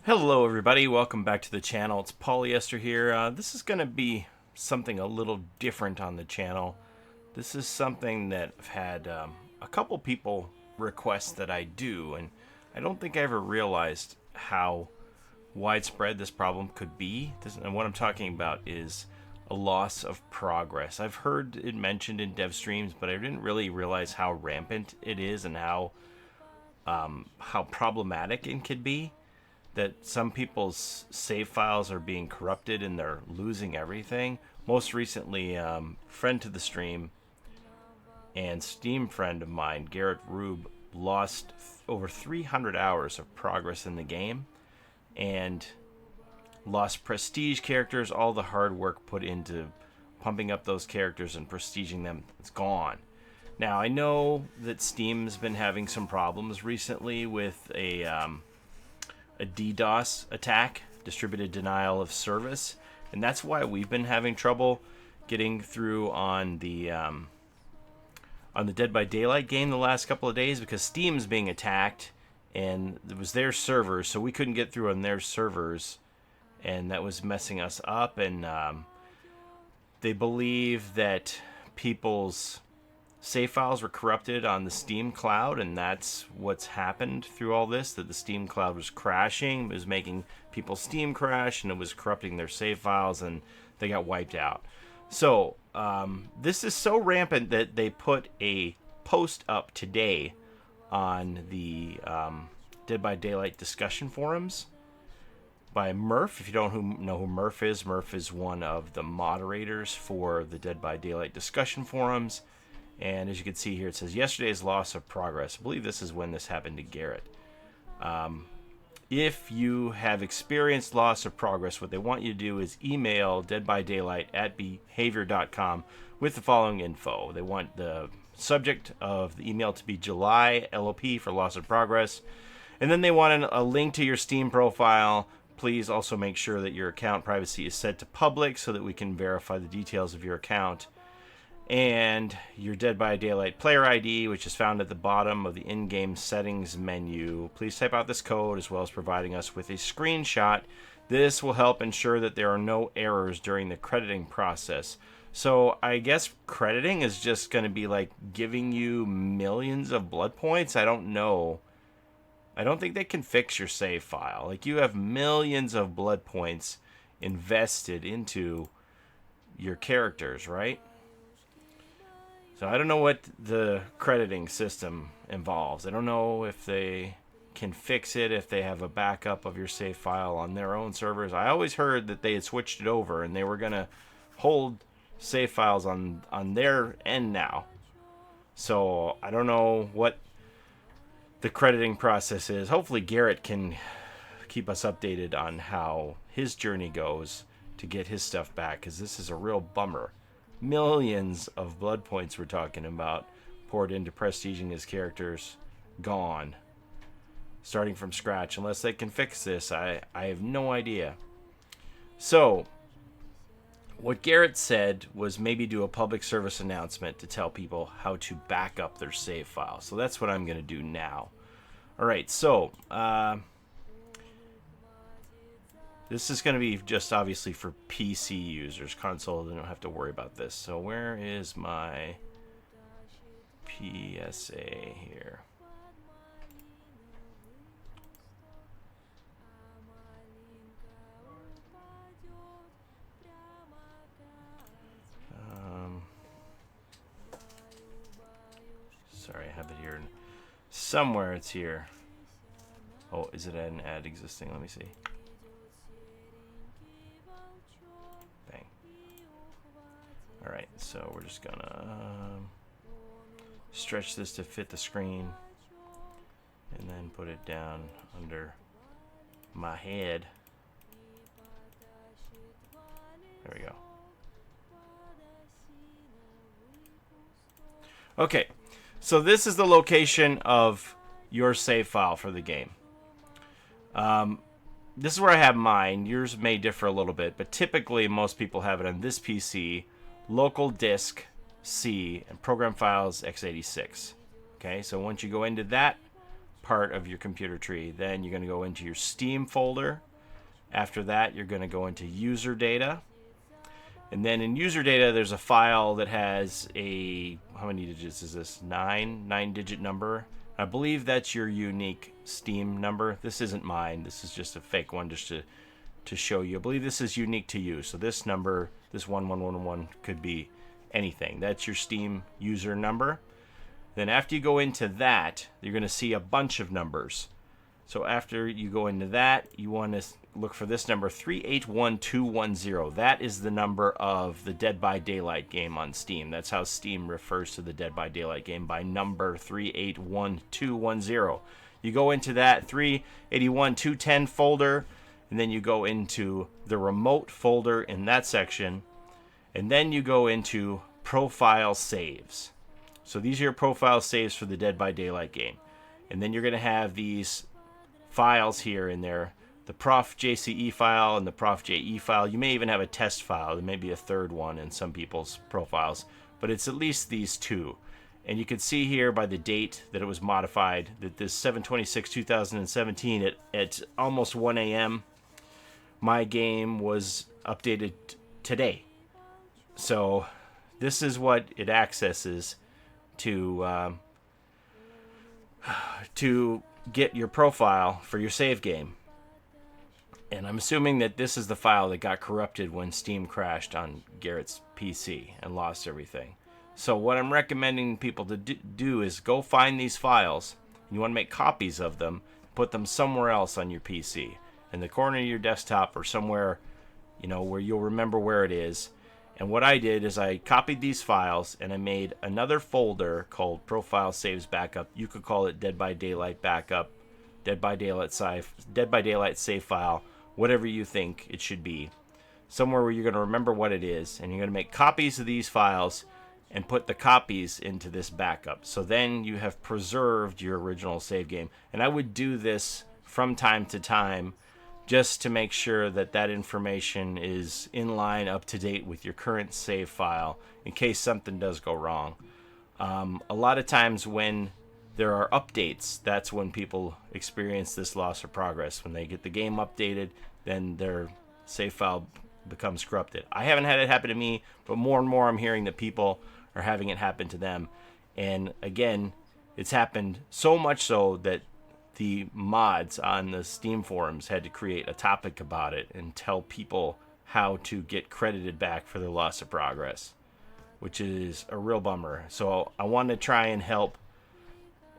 Hello everybody, welcome back to the channel. It's Polyester here. This is going to be something a little different on the channel. This is something that I've had a couple people request that I do, and I don't think I ever realized how widespread this problem could be. And what I'm talking about is a loss of progress. I've heard it mentioned in dev streams, but I didn't really realize how rampant it is and how problematic it could be. That some people's save files are being corrupted and they're losing everything. Most recently, friend to the stream and Steam friend of mine, Garrett Rube, lost over 300 hours of progress in the game and lost prestige characters. All the hard work put into pumping up those characters and prestiging them, it's gone. Now, I know that Steam's been having some problems recently with a DDoS attack, distributed denial of service, and that's why we've been having trouble getting through on the Dead by Daylight game the last couple of days, because Steam's being attacked and it was their servers, so we couldn't get through on their servers, and that was messing us up. And they believe that people's save files were corrupted on the Steam cloud, and that's what's happened through all this, that the Steam cloud was crashing. It was making people's Steam crash, and it was corrupting their save files, and they got wiped out. So this is so rampant that they put a post up today on the Dead by Daylight discussion forums by Murph. If you don't know who Murph is one of the moderators for the Dead by Daylight discussion forums. And as you can see here, it says yesterday's loss of progress. I believe this is when this happened to Garrett. If you have experienced loss of progress, what they want you to do is email deadbydaylight@behavior.com with the following info. They want the subject of the email to be July LOP for loss of progress. And then they want a link to your Steam profile. Please also make sure that your account privacy is set to public so that we can verify the details of your account. And your Dead by Daylight player ID, which is found at the bottom of the in-game settings menu. Please type out this code, as well as providing us with a screenshot. This will help ensure that there are no errors during the crediting process. So I guess crediting is just going to be like giving you millions of blood points. I don't know. I don't think they can fix your save file. Like, you have millions of blood points invested into your characters, right? So I don't know what the crediting system involves. I don't know if they can fix it, if they have a backup of your save file on their own servers. I always heard that they had switched it over and they were going to hold save files on their end now. So I don't know what the crediting process is. Hopefully Garrett can keep us updated on how his journey goes to get his stuff back, because this is a real bummer. Millions of blood points we're talking about poured into prestiging his characters, gone, starting from scratch. Unless they can fix this, I have no idea. So what Garrett said was maybe do a public service announcement to tell people how to back up their save file. So that's what I'm going to do now. Alright, so this is going to be just obviously for PC users. Console, they don't have to worry about this. So where is my PSA here? Sorry, I have it here. Somewhere it's here. Oh, is it an add existing? Let me see. Alright, so we're just gonna stretch this to fit the screen and then put it down under my head. There we go. Okay, so this is the location of your save file for the game. This is where I have mine. Yours may differ a little bit, but typically most people have it on this PC. Local disk C and program files x86. Okay, so once you go into that part of your computer tree. Then you're going to go into your Steam folder. After that, you're going to go into user data. And then in user data, there's a file that has a, how many digits is this? 9-digit number. I believe that's your unique Steam number. This isn't mine. This is just a fake one just to show you. I believe this is unique to you. So this number, this 1111 could be anything. That's your Steam user number. Then after you go into that, you're going to see a bunch of numbers. So after you go into that, you want to look for this number, 381210. That is the number of the Dead by Daylight game on Steam. That's how Steam refers to the Dead by Daylight game, by number 381210. You go into that 381210 folder, and then you go into the remote folder in that section, and then you go into profile saves. So these are your profile saves for the Dead by Daylight game. And then you're going to have these files here in there, the prof.jce file and the prof.je file. You may even have a test file. There may be a third one in some people's profiles, but it's at least these two. And you can see here by the date that it was modified that this 7/26/2017 at almost 1 a.m. my game was updated today. So this is what it accesses to get your profile for your save game. And I'm assuming that this is the file that got corrupted when Steam crashed on Garrett's PC and lost everything. So what I'm recommending people to do is go find these files. You want to make copies of them, put them somewhere else on your PC, in the corner of your desktop or somewhere, you know, where you'll remember where it is. And what I did is I copied these files and I made another folder called Profile Saves Backup. You could call it Dead by Daylight Backup, Dead by Daylight Save File, whatever you think it should be. Somewhere where you're going to remember what it is, and you're going to make copies of these files and put the copies into this backup. So then you have preserved your original save game. And I would do this from time to time, just to make sure that that information is in line, up to date with your current save file in case something does go wrong. A lot of times when there are updates, that's when people experience this loss of progress. When they get the game updated, then their save file becomes corrupted. I haven't had it happen to me, but more and more I'm hearing that people are having it happen to them. And again, it's happened so much so that the mods on the Steam forums had to create a topic about it and tell people how to get credited back for their loss of progress, which is a real bummer. So I want to try and help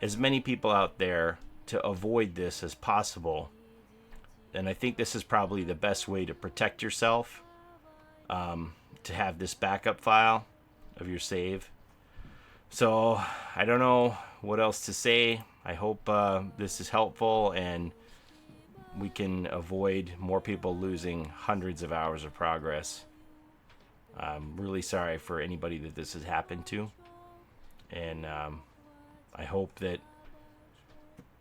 as many people out there to avoid this as possible. And I think this is probably the best way to protect yourself, to have this backup file of your save. So I don't know what else to say. I hope this is helpful and we can avoid more people losing hundreds of hours of progress. I'm really sorry for anybody that this has happened to. And I hope that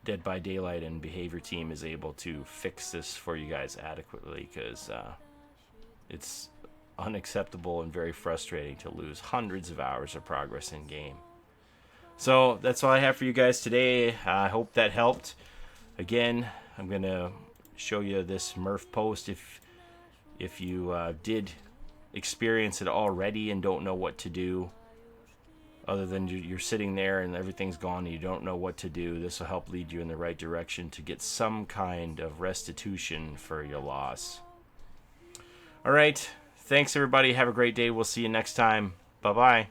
Dead by Daylight and Behavior Team is able to fix this for you guys adequately, because it's unacceptable and very frustrating to lose hundreds of hours of progress in game. So that's all I have for you guys today. I hope that helped. Again, I'm going to show you this Murph post if you did experience it already and don't know what to do. Other than you're sitting there and everything's gone and you don't know what to do, this will help lead you in the right direction to get some kind of restitution for your loss. All right. Thanks, everybody. Have a great day. We'll see you next time. Bye-bye.